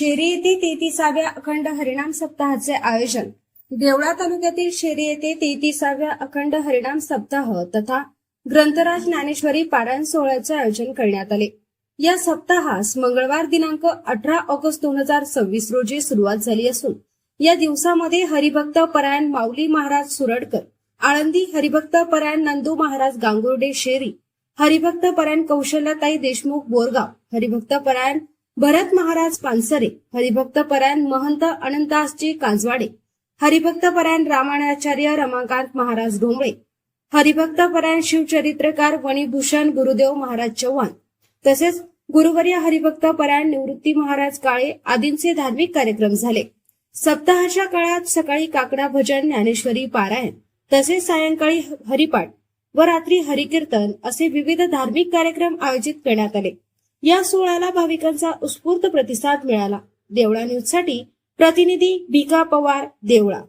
शेरी येथे 33व्या अखंड हरिनाम सप्ताहाचे आयोजन। देवळा तालुक्यातील शेरी येथे 33व्या अखंड हरिनाम सप्ताह तथा ग्रंथराज ज्ञानेश्वरी पारायण सोहळ्याचे आयोजन करण्यात आले। या सप्ताहास मंगळवार दिनांक 18 ऑगस्ट 2026 रोजी सुरुवात झाली असून या दिवसामध्ये हरिभक्त परायण माऊली महाराज सुरडकर, आळंदी हरिभक्त परायण नंदू महाराज गांगुर्डे शेरी, हरिभक्त परायण कौशल्याताई देशमुख बोरगाव, हरिभक्त परायण भरत महाराज पानसरे, हरिभक्त परायण महंत अनंतदासजी कांजवाडे, हरिभक्त परायण रामायणाचार्य रमाकांत महाराज डोंबळे, हरिभक्त परायण शिवचरित्रकार वणीभूषण गुरुदेव महाराज चव्हाण, तसेच गुरुवर्य हरिभक्त परायण निवृत्ती महाराज काळे आदींचे धार्मिक कार्यक्रम झाले। सप्ताहाच्या काळात सकाळी काकडा भजन, ज्ञानेश्वरी पारायण, तसेच सायंकाळी हरिपाठ व रात्री हरिकीर्तन असे विविध धार्मिक कार्यक्रम आयोजित करण्यात आले। या सोहळ्याला भाविकांचा उत्स्फूर्त प्रतिसाद मिळाला। देवळा न्यूज साठी प्रतिनिधी भिका पवार, देवळा।